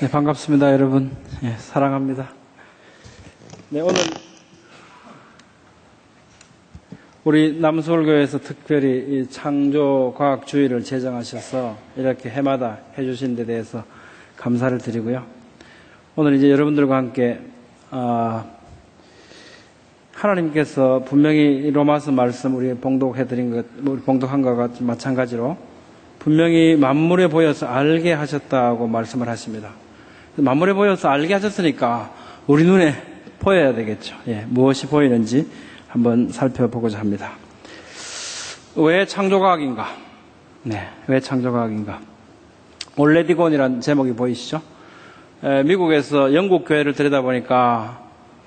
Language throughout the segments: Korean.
네, 반갑습니다, 여러분. 예, 사랑합니다. 네, 오늘 우리 남서울교회에서 특별히 이 창조과학주의를 제정하셔서 이렇게 해마다 해주신 데 대해서 감사를 드리고요. 오늘 이제 여러분들과 함께 하나님께서 분명히 로마서 말씀 우리 봉독해드린 것, 우리 봉독한 것과 마찬가지로 분명히 만물에 보여서 알게 하셨다고 말씀을 하십니다. 만물에 보여서 알게 하셨으니까 우리 눈에 보여야 되겠죠. 예, 무엇이 보이는지 한번 살펴보고자 합니다. 왜 창조과학인가? 네, 왜 창조과학인가? 올레디곤이라는 제목이 보이시죠? 미국에서 영국 교회를 들여다보니까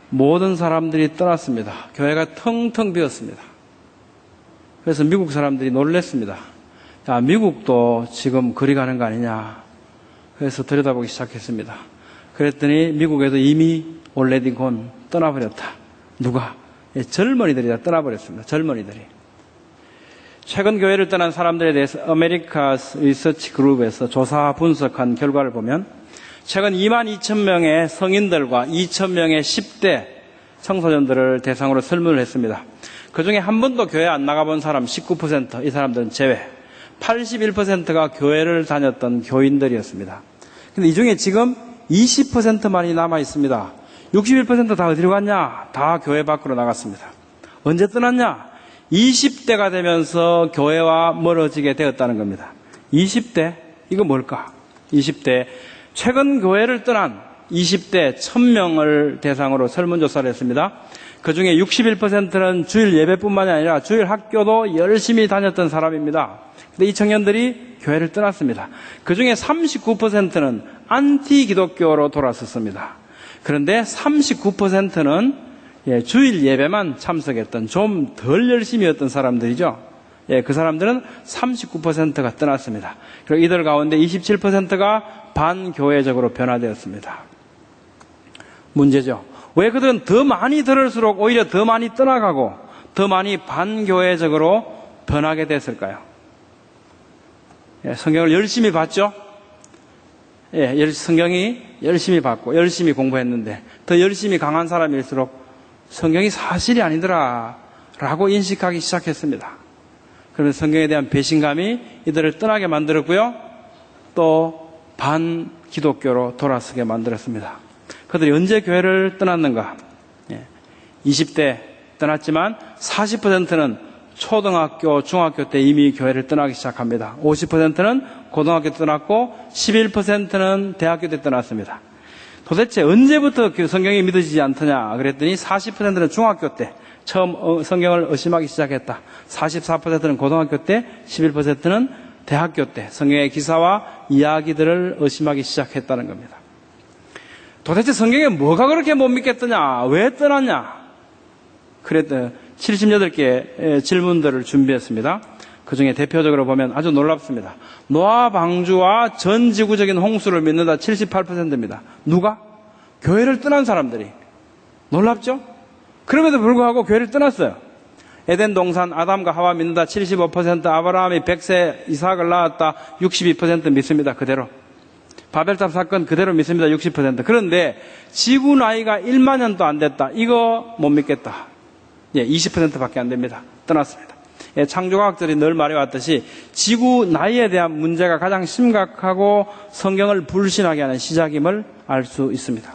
모든 사람들이 떠났습니다. 교회가 텅텅 비었습니다. 그래서 미국 사람들이 놀랬습니다. 야, 미국도 지금 그리 가는 거 아니냐. 그래서 들여다보기 시작했습니다. 그랬더니 미국에도 이미 올레디곤 떠나버렸다. 누가? 젊은이들이 다 떠나버렸습니다. 젊은이들이. 최근 교회를 떠난 사람들에 대해서 아메리카 리서치 그룹에서 조사 분석한 결과를 보면 최근 22,000명의 성인들과 2,000명의 10대 청소년들을 대상으로 설문을 했습니다. 그중에 한 번도 교회 안 나가본 사람 19%, 이 사람들은 제외. 81%가 교회를 다녔던 교인들이었습니다. 근데 이 중에 지금 20%만이 남아 있습니다. 61% 다 어디로 갔냐? 다 교회 밖으로 나갔습니다. 언제 떠났냐? 20대가 되면서 교회와 멀어지게 되었다는 겁니다. 20대? 이거 뭘까? 20대. 최근 교회를 떠난 20대 1000명을 대상으로 설문조사를 했습니다. 그 중에 61%는 주일 예배뿐만이 아니라 주일 학교도 열심히 다녔던 사람입니다. 근데 이 청년들이 교회를 떠났습니다. 그 중에 39%는 안티 기독교로 돌아섰습니다. 그런데 39%는 주일 예배만 참석했던 좀 덜 열심히 했던 사람들이죠. 그 사람들은 39%가 떠났습니다. 그리고 이들 가운데 27%가 반교회적으로 변화되었습니다. 문제죠. 왜 그들은 더 많이 들을수록 오히려 더 많이 떠나가고 더 많이 반교회적으로 변하게 됐을까요? 성경을 열심히 봤죠? 성경이 열심히 봤고 열심히 공부했는데 더 열심히 강한 사람일수록 성경이 사실이 아니더라 라고 인식하기 시작했습니다. 그러면서 성경에 대한 배신감이 이들을 떠나게 만들었고요. 또 반기독교로 돌아서게 만들었습니다. 그들이 언제 교회를 떠났는가? 20대 떠났지만 40%는 초등학교, 중학교 때 이미 교회를 떠나기 시작합니다. 50%는 고등학교 때 떠났고 11%는 대학교 때 떠났습니다. 도대체 언제부터 성경이 믿어지지 않더냐? 그랬더니 40%는 중학교 때 처음 성경을 의심하기 시작했다. 44%는 고등학교 때, 11%는 대학교 때 성경의 기사와 이야기들을 의심하기 시작했다는 겁니다. 도대체 성경에 뭐가 그렇게 못 믿겠더냐? 왜 떠났냐? 그랬더니 78개의 질문들을 준비했습니다. 그 중에 대표적으로 보면 아주 놀랍습니다. 노아 방주와 전 지구적인 홍수를 믿는다 78%입니다. 누가? 교회를 떠난 사람들이. 놀랍죠? 그럼에도 불구하고 교회를 떠났어요. 에덴 동산 아담과 하와 믿는다 75%, 아브라함이 100세 이삭을 낳았다 62% 믿습니다. 그대로. 바벨탑 사건 그대로 믿습니다. 60%. 그런데 지구 나이가 1만 년도 안 됐다. 이거 못 믿겠다. 20%밖에 안 됩니다. 떠났습니다. 창조과학들이 늘 말해왔듯이 지구 나이에 대한 문제가 가장 심각하고 성경을 불신하게 하는 시작임을 알 수 있습니다.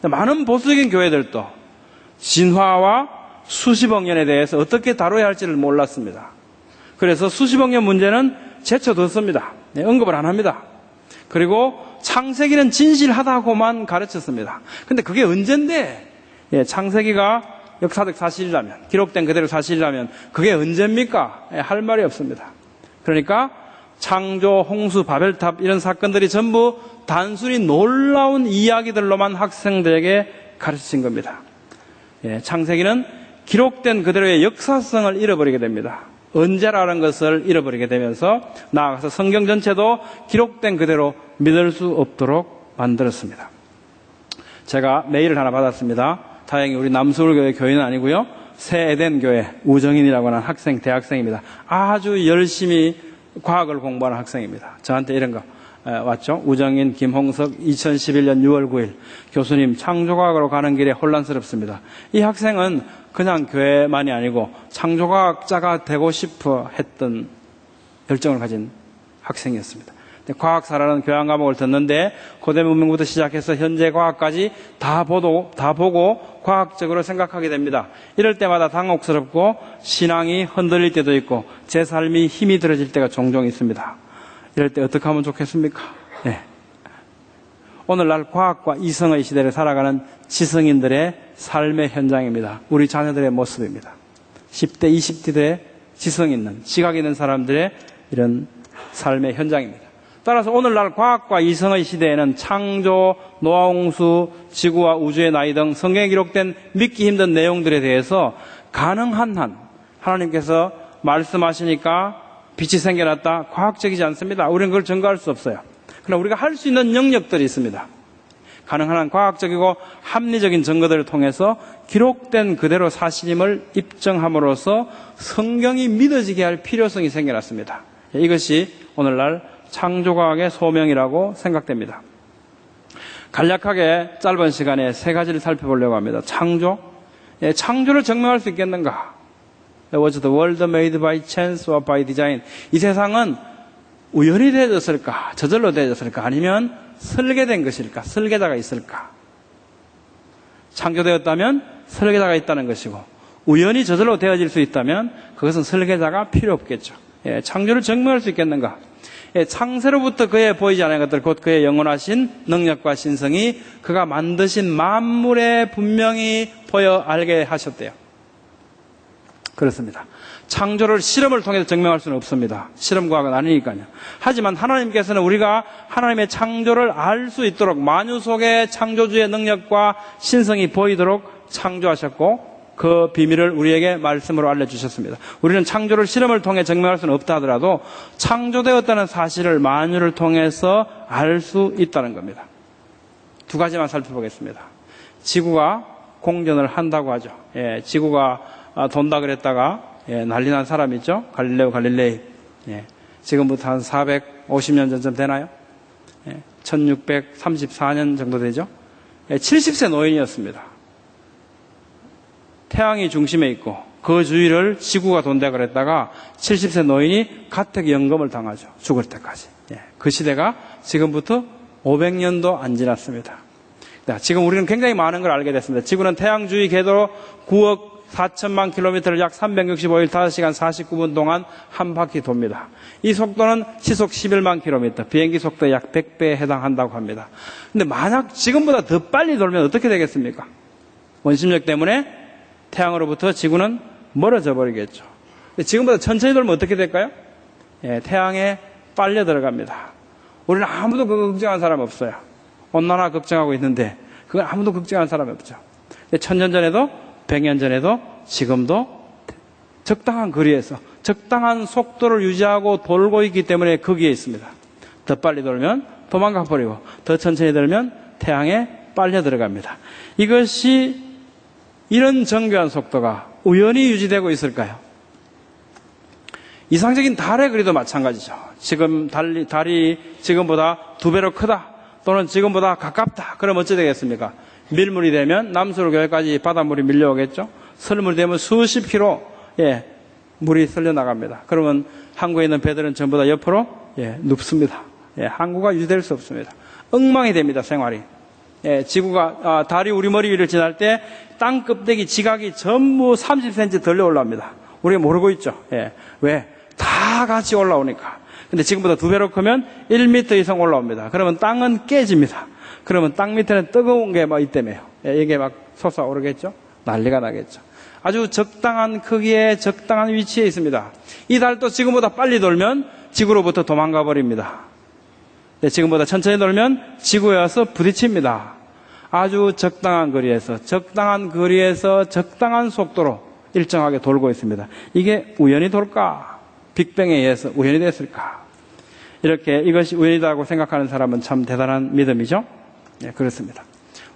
많은 보수적인 교회들도 진화와 수십억 년에 대해서 어떻게 다뤄야 할지를 몰랐습니다. 그래서 수십억 년 문제는 제쳐뒀습니다. 언급을 안 합니다. 그리고 창세기는 진실하다고만 가르쳤습니다. 근데 그게 언젠데 창세기가 역사적 사실이라면, 기록된 그대로 사실이라면 그게 언제입니까? 할 말이 없습니다. 그러니까 창조, 홍수, 바벨탑 이런 사건들이 전부 단순히 놀라운 이야기들로만 학생들에게 가르친 겁니다. 창세기는 기록된 그대로의 역사성을 잃어버리게 됩니다. 언제라는 것을 잃어버리게 되면서 나아가서 성경 전체도 기록된 그대로 믿을 수 없도록 만들었습니다. 제가 메일을 하나 받았습니다. 다행히 우리 남서울교회 교인은 아니고요. 새 에덴교회 우정인이라고 하는 학생, 대학생입니다. 아주 열심히 과학을 공부하는 학생입니다. 저한테 이런 거. 왔죠. 우정인, 김홍석, 2011년 6월 9일 교수님 창조과학으로 가는 길에 혼란스럽습니다. 이 학생은 그냥 교회만이 아니고 창조과학자가 되고 싶어 했던 열정을 가진 학생이었습니다. 과학사라는 교양 과목을 듣는데 고대 문명부터 시작해서 현재 과학까지 다 보고 과학적으로 생각하게 됩니다. 이럴 때마다 당혹스럽고 신앙이 흔들릴 때도 있고 제 삶이 힘이 들어질 때가 종종 있습니다. 이럴 때 어떻게 하면 좋겠습니까? 네. 오늘날 과학과 이성의 시대를 살아가는 지성인들의 삶의 현장입니다. 우리 자녀들의 모습입니다. 10대, 20대의 지성 있는, 지각 있는 사람들의 이런 삶의 현장입니다. 따라서 오늘날 과학과 이성의 시대에는 창조, 노아홍수, 지구와 우주의 나이 등 성경에 기록된 믿기 힘든 내용들에 대해서 가능한 한 하나님께서 말씀하시니까 빛이 생겨났다. 과학적이지 않습니다. 우리는 그걸 증거할 수 없어요. 그러나 우리가 할 수 있는 영역들이 있습니다. 가능한 한 과학적이고 합리적인 증거들을 통해서 기록된 그대로 사실임을 입증함으로써 성경이 믿어지게 할 필요성이 생겨났습니다. 이것이 오늘날 창조과학의 소명이라고 생각됩니다. 간략하게 짧은 시간에 세 가지를 살펴보려고 합니다. 창조, 창조를 증명할 수 있겠는가? Was the world made by chance or by design? 이 세상은 우연히 되어졌을까? 저절로 되어졌을까? 아니면 설계된 것일까? 설계자가 있을까? 창조되었다면 설계자가 있다는 것이고 우연히 저절로 되어질 수 있다면 그것은 설계자가 필요 없겠죠. 창조를 증명할 수 있겠는가? 창세로부터 그에 보이지 않은 것들, 곧 그의 영원하신 능력과 신성이 그가 만드신 만물에 분명히 보여 알게 하셨대요. 그렇습니다. 창조를 실험을 통해서 증명할 수는 없습니다. 실험과학은 아니니까요. 하지만 하나님께서는 우리가 하나님의 창조를 알 수 있도록 만유 속에 창조주의 능력과 신성이 보이도록 창조하셨고 그 비밀을 우리에게 말씀으로 알려주셨습니다. 우리는 창조를 실험을 통해 증명할 수는 없다 하더라도 창조되었다는 사실을 만유를 통해서 알 수 있다는 겁니다. 두 가지만 살펴보겠습니다. 지구가 공전을 한다고 하죠. 지구가 돈다 그랬다가 난리 난 사람 있죠? 갈릴레오 갈릴레이. 지금부터 한 450년 전쯤 되나요? 1634년 정도 되죠? 70세 노인이었습니다. 태양이 중심에 있고 그 주위를 지구가 돈다 그랬다가 70세 노인이 가택연금을 당하죠. 죽을 때까지. 그 시대가 지금부터 500년도 안 지났습니다. 지금 우리는 굉장히 많은 걸 알게 됐습니다. 지구는 태양 주위 궤도로 9억 4천만 킬로미터를 약 365일 5시간 49분 동안 한 바퀴 돕니다. 이 속도는 시속 11만 킬로미터, 비행기 속도의 약 100배에 해당한다고 합니다. 근데 만약 지금보다 더 빨리 돌면 어떻게 되겠습니까? 원심력 때문에 태양으로부터 지구는 멀어져 버리겠죠. 근데 지금보다 천천히 돌면 어떻게 될까요? 태양에 빨려 들어갑니다. 우리는 아무도 그거 걱정한 사람 없어요. 온난화 걱정하고 있는데 그건 아무도 걱정한 사람이 없죠. 1000년 전에도 100년 전에도 지금도 적당한 거리에서 적당한 속도를 유지하고 돌고 있기 때문에 거기에 있습니다. 더 빨리 돌면 도망가 버리고 더 천천히 돌면 태양에 빨려 들어갑니다. 이것이 이런 정교한 속도가 우연히 유지되고 있을까요? 이상적인 달의 거리도 마찬가지죠. 지금 달이 지금보다 2배로 크다 또는 지금보다 가깝다. 그럼 어찌 되겠습니까? 밀물이 되면 남서로 교회까지 바닷물이 밀려오겠죠. 설물이 되면 수십 킬로 물이 쓸려 나갑니다. 그러면 항구에 있는 배들은 전부 다 옆으로 눕습니다. 항구가 유지될 수 없습니다. 엉망이 됩니다. 생활이. 지구가 달이 우리 머리 위를 지날 때 땅 껍데기 지각이 전부 30cm 덜려 올라옵니다. 우리가 모르고 있죠. 왜? 다 같이 올라오니까. 근데 지금보다 2배로 크면 1m 이상 올라옵니다. 그러면 땅은 깨집니다. 그러면 땅 밑에는 뜨거운 게 막 있다며요. 이게 막 솟아오르겠죠? 난리가 나겠죠. 아주 적당한 크기에 적당한 위치에 있습니다. 이 달도 지금보다 빨리 돌면 지구로부터 도망가 버립니다. 지금보다 천천히 돌면 지구에 와서 부딪힙니다. 아주 적당한 거리에서 적당한 속도로 일정하게 돌고 있습니다. 이게 우연히 돌까? 빅뱅에 의해서 우연히 됐을까? 이렇게 이것이 우연이라고 생각하는 사람은 참 대단한 믿음이죠. 그렇습니다.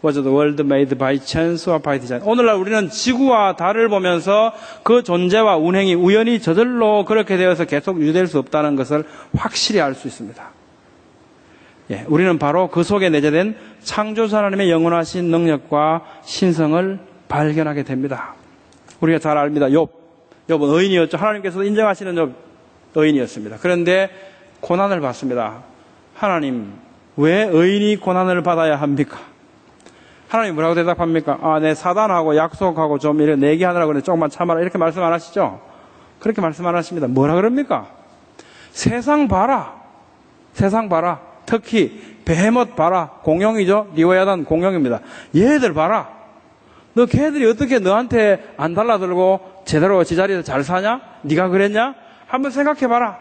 Was the world made by chance or by design? 오늘날 우리는 지구와 달을 보면서 그 존재와 운행이 우연히 저절로 그렇게 되어서 계속 유지될 수 없다는 것을 확실히 알 수 있습니다. 우리는 바로 그 속에 내재된 창조자 하나님의 영원하신 능력과 신성을 발견하게 됩니다. 우리가 잘 압니다. 욥은 의인이었죠. 하나님께서도 인정하시는 의인이었습니다. 그런데 고난을 받습니다. 하나님, 왜 의인이 고난을 받아야 합니까? 하나님 뭐라고 대답합니까? 내 사단하고 약속하고 좀 이렇게 내기하느라고 그래 조금만 참아라 이렇게 말씀 안 하시죠? 그렇게 말씀 안 하십니다. 뭐라 그럽니까? 세상 봐라. 특히 베헤못 봐라. 공룡이죠. 리오야단 공룡입니다. 얘들 봐라. 너 걔들이 어떻게 너한테 안 달라들고 제대로 제자리에서 잘 사냐? 네가 그랬냐? 한번 생각해봐라.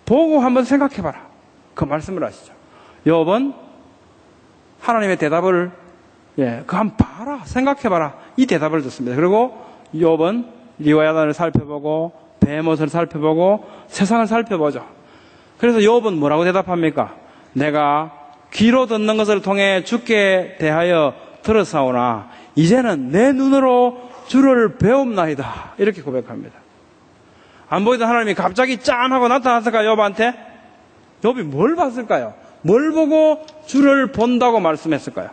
보고 한번 생각해봐라. 그 말씀을 하시죠. 욥은 하나님의 대답을 그거 한번 봐라. 생각해봐라. 이 대답을 듣습니다. 그리고 욥은 리오야단을 살펴보고 베헤못을 살펴보고 세상을 살펴보죠. 그래서 욥은 뭐라고 대답합니까? 내가 귀로 듣는 것을 통해 주께 대하여 들었사오나 이제는 내 눈으로 주를 배움나이다. 이렇게 고백합니다. 안 보이던 하나님이 갑자기 짠 하고 나타났을까요? 욥한테? 욥이 뭘 봤을까요? 뭘 보고 주를 본다고 말씀했을까요?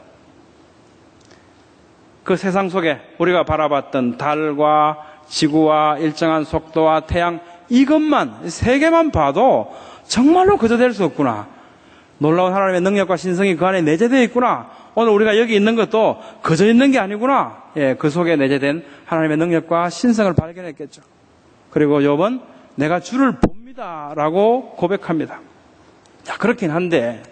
그 세상 속에 우리가 바라봤던 달과 지구와 일정한 속도와 태양 이것만 세 개만 봐도 정말로 그저 될 수 없구나. 놀라운 하나님의 능력과 신성이 그 안에 내재되어 있구나. 오늘 우리가 여기 있는 것도 그저 있는 게 아니구나. 그 속에 내재된 하나님의 능력과 신성을 발견했겠죠. 그리고 욥은 내가 주를 봅니다라고 고백합니다. 그렇긴 한데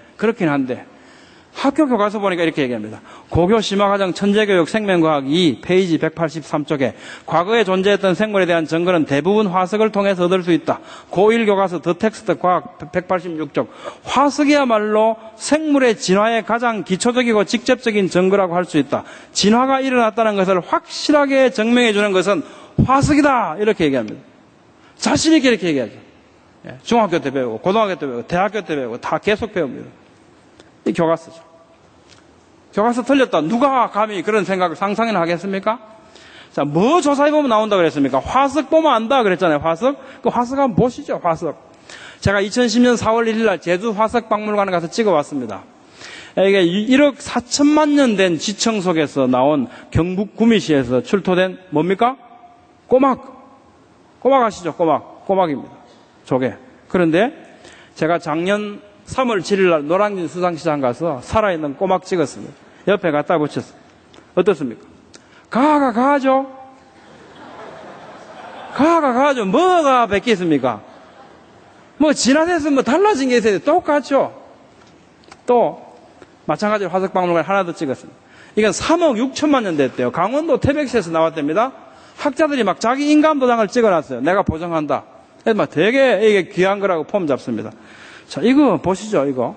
학교 교과서 보니까 이렇게 얘기합니다. 고교 심화과정 천재교육 생명과학 2 페이지 183쪽에 과거에 존재했던 생물에 대한 증거는 대부분 화석을 통해서 얻을 수 있다. 고1 교과서 더 텍스트 과학 186쪽 화석이야말로 생물의 진화의 가장 기초적이고 직접적인 증거라고 할 수 있다. 진화가 일어났다는 것을 확실하게 증명해 주는 것은 화석이다. 이렇게 얘기합니다. 자신 있게 이렇게 얘기하죠. 중학교 때 배우고 고등학교 때 배우고 대학교 때 배우고 다 계속 배웁니다. 이 교과서죠. 교과서 틀렸다. 누가 감히 그런 생각을 상상이나 하겠습니까? 자, 뭐 조사해보면 나온다 그랬습니까? 화석 보면 안다 그랬잖아요. 화석. 그 화석 한번 보시죠. 화석. 제가 2010년 4월 1일 날 제주 화석박물관에 가서 찍어왔습니다. 이게 1억 4천만 년 된 지층 속에서 나온 경북 구미시에서 출토된 뭡니까? 꼬막 아시죠? 꼬막입니다. 조개. 그런데 제가 작년 3월 7일 날 노량진 수상시장 가서 살아있는 꼬막 찍었습니다. 옆에 갖다 붙였어요. 어떻습니까? 가죠? 뭐가 뺏기습니까? 뭐 진화됐으면 뭐 달라진 게 있어야 돼. 똑같죠? 또 마찬가지로 화석박물관 하나 더 찍었습니다. 이건 3억 6천만 년 됐대요. 강원도 태백시에서 나왔답니다. 학자들이 막 자기 인감도장을 찍어놨어요. 내가 보정한다. 그래서 막 되게 이게 귀한 거라고 폼 잡습니다. 자, 이거 보시죠, 이거.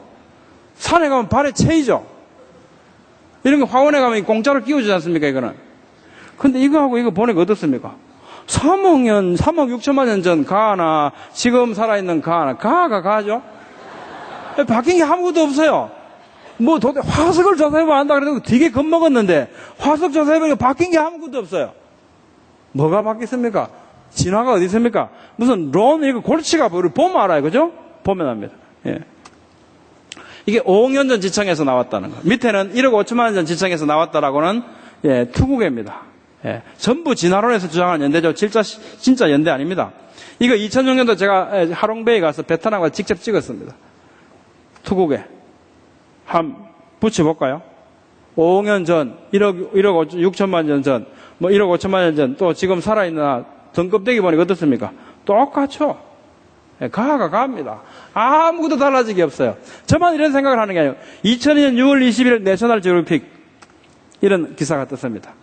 산에 가면 발에 채이죠? 이런 거 화원에 가면 공짜로 끼워주지 않습니까, 이거는? 근데 이거하고 이거 보니까 어떻습니까? 3억 6천만 년 전 가나, 지금 살아있는 가가 가죠? 바뀐 게 아무것도 없어요. 뭐 도대체 화석을 조사해보면 안다 그래도 되게 겁먹었는데, 화석 조사해보니까 바뀐 게 아무것도 없어요. 뭐가 바뀌었습니까? 진화가 어디 있습니까? 무슨 이거 골치가 우리 보면 알아요, 그죠? 보면 압니다. 이게 5억 년 전 지층에서 나왔다는 거. 밑에는 1억 5천만 년 전 지층에서 나왔다라고는 투구계입니다. 전부 진화론에서 주장하는 연대죠. 진짜 연대 아닙니다. 이거 2006년도 제가 하롱베이에 가서 베트남과 직접 찍었습니다. 투구계. 한번 붙여볼까요? 5억 년 전, 1억 6천만 년 전, 뭐 1억 5천만 년 전, 또 지금 살아있는 등껍데기 보니까 어떻습니까? 똑같죠? 가합니다. 아무것도 달라진 게 없어요. 저만 이런 생각을 하는 게 아니에요. 2002년 6월 20일 내셔널 지오그래픽 이런 기사가 떴습니다.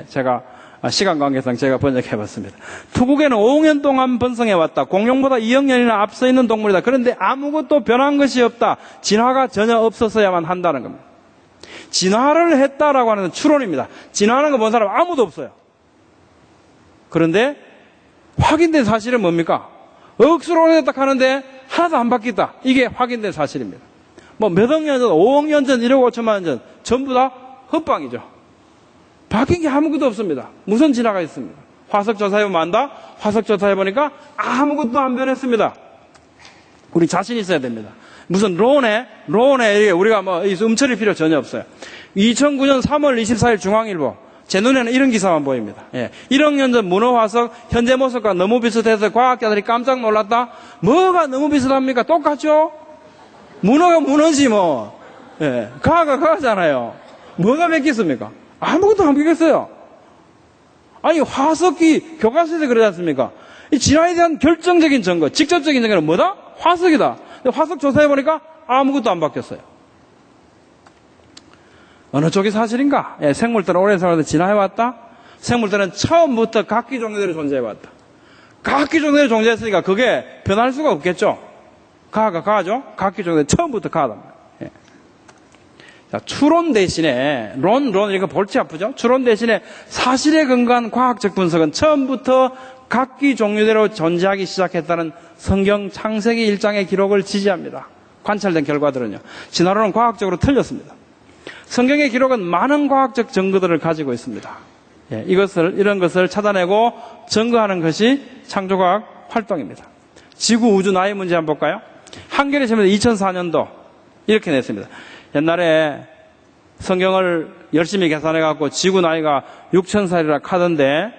제가 시간 관계상 제가 번역해봤습니다. 투구계는 5억 년 동안 번성해왔다. 공룡보다 2억 년이나 앞서 있는 동물이다. 그런데 아무것도 변한 것이 없다. 진화가 전혀 없었어야만 한다는 겁니다. 진화를 했다라고 하는 추론입니다. 진화하는 거 본 사람 아무도 없어요. 그런데 확인된 사실은 뭡니까? 억수로 오래됐다 하는데 하나도 안 바뀌었다. 이게 확인된 사실입니다. 뭐 몇억 년 전, 5억 년 전, 1억 5천만 년 전 전부 다 헛방이죠. 바뀐 게 아무것도 없습니다. 무슨 진화가 있습니다. 화석 조사해보면 안다? 화석 조사해보니까 아무것도 안 변했습니다. 우리 자신 있어야 됩니다. 무슨 론에 우리가 뭐 음처리 필요 전혀 없어요. 2009년 3월 24일 중앙일보. 제 눈에는 이런 기사만 보입니다. 1억 년 전 문어 화석 현재 모습과 너무 비슷해서 과학자들이 깜짝 놀랐다. 뭐가 너무 비슷합니까? 똑같죠? 문어가 문어지 뭐. 가가 가잖아요. 뭐가 바뀌었습니까? 아무것도 안 바뀌었어요. 아니 화석이 교과서에서 그러지 않습니까? 이 진화에 대한 결정적인 증거, 직접적인 증거는 뭐다? 화석이다. 근데 화석 조사해보니까 아무것도 안 바뀌었어요. 어느 쪽이 사실인가? 생물들은 오랜 세월을 진화해왔다. 생물들은 처음부터 각기 종류대로 존재해왔다. 각기 종류대로 존재했으니까 그게 변할 수가 없겠죠. 가가 가죠? 각기 종류대로 처음부터 가다. 자, 추론 대신에 론 이거 볼지 아프죠? 추론 대신에 사실에 근거한 과학적 분석은 처음부터 각기 종류대로 존재하기 시작했다는 성경 창세기 1장의 기록을 지지합니다. 관찰된 결과들은요. 진화론은 과학적으로 틀렸습니다. 성경의 기록은 많은 과학적 증거들을 가지고 있습니다. 이런 것을 찾아내고 증거하는 것이 창조과학 활동입니다. 지구 우주 나이 문제 한번 볼까요? 한겨레 신문에 2004년도 이렇게 냈습니다. 옛날에 성경을 열심히 계산해갖고 지구 나이가 6,000살이라 하던데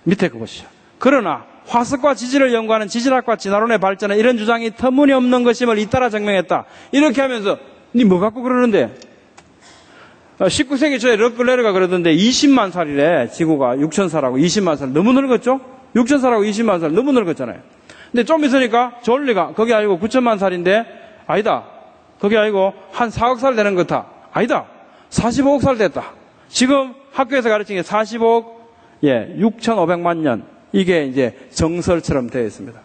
밑에 그것이죠. 그러나 화석과 지질을 연구하는 지질학과 진화론의 발전은 이런 주장이 터무니없는 것임을 잇따라 증명했다. 이렇게 하면서 니 뭐 갖고 그러는데 19세기 초에 럭글레르가 그러던데 20만 살이래. 지구가 6,000살하고 20만 살 너무 늙었죠? 6,000살하고 20만 살 너무 늙었잖아요. 근데 좀 있으니까 졸리가 거기 아니고 9천만 살인데 아니다. 거기 아니고 한 4억 살 되는 것 같아. 아니다. 45억 살 됐다. 지금 학교에서 가르치는 게 45억 6,500만 년. 이게 이제 정설처럼 되어 있습니다.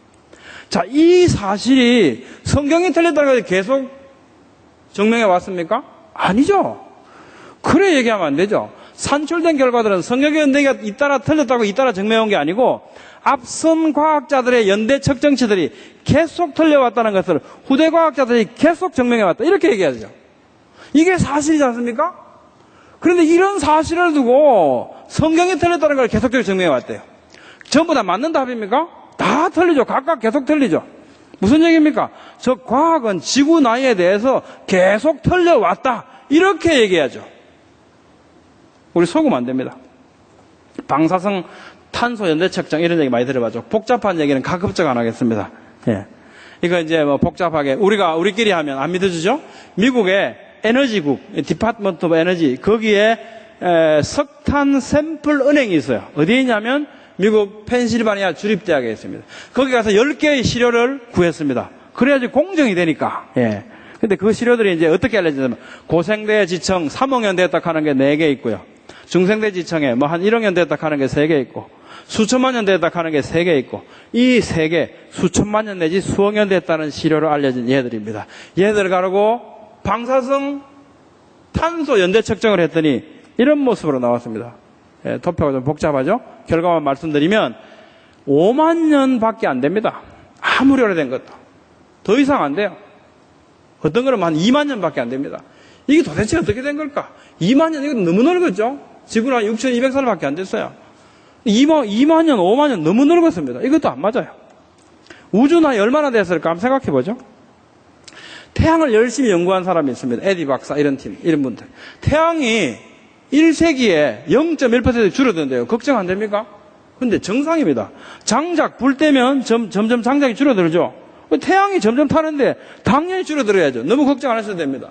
자, 이 사실이 성경이 틀렸다는 것을 계속 증명해 왔습니까? 아니죠. 그래 얘기하면 안 되죠. 산출된 결과들은 성경의 연대가 잇따라 틀렸다고 잇따라 증명한 게 아니고 앞선 과학자들의 연대 측정치들이 계속 틀려왔다는 것을 후대 과학자들이 계속 증명해왔다. 이렇게 얘기하죠. 이게 사실이지 않습니까? 그런데 이런 사실을 두고 성경이 틀렸다는 걸 계속적으로 증명해왔대요. 전부 다 맞는 답입니까? 다 틀리죠. 각각 계속 틀리죠. 무슨 얘기입니까? 저 과학은 지구 나이에 대해서 계속 틀려왔다. 이렇게 얘기하죠. 우리 속으면 안 됩니다. 방사성 탄소 연대 측정 이런 얘기 많이 들어봤죠. 복잡한 얘기는 가급적 안 하겠습니다. 이거 이제 뭐 복잡하게 우리끼리 하면 안 믿어지죠? 미국의 에너지국, 디파트먼트 오브 에너지 거기에 석탄 샘플 은행이 있어요. 어디에 있냐면 미국 펜실바니아 주립대학에 있습니다. 거기 가서 10개의 시료를 구했습니다. 그래야지 공정이 되니까. 근데 그 시료들이 이제 어떻게 알려지냐면 고생대 지청 3억 년 됐다 하는 게 4개 있고요. 중생대 지청에 뭐 한 1억 년 됐다 하는 게 3개 있고 수천만 년 됐다 하는 게 3개 있고 이 3개 수천만 년 내지 수억 년 됐다는 시료로 알려진 얘들입니다. 얘들을 가지고 방사성 탄소 연대 측정을 했더니 이런 모습으로 나왔습니다. 도표가 좀 복잡하죠? 결과만 말씀드리면 5만 년밖에 안 됩니다. 아무리 오래된 것도. 더 이상 안 돼요. 어떤 거는 한 2만 년밖에 안 됩니다. 이게 도대체 어떻게 된 걸까? 2만 년, 이거 너무 늙었죠? 지구는 한 6,200살밖에 안 됐어요. 2만 년, 5만 년 너무 늙었습니다. 이것도 안 맞아요. 우주 나이 얼마나 됐을까 한번 생각해 보죠. 태양을 열심히 연구한 사람이 있습니다. 에디 박사, 이런 분들. 태양이 1세기에 0.1% 줄어든대요. 걱정 안 됩니까? 근데 정상입니다. 장작 불 때면 점점 장작이 줄어들죠. 태양이 점점 타는데 당연히 줄어들어야죠. 너무 걱정 안 하셔도 됩니다.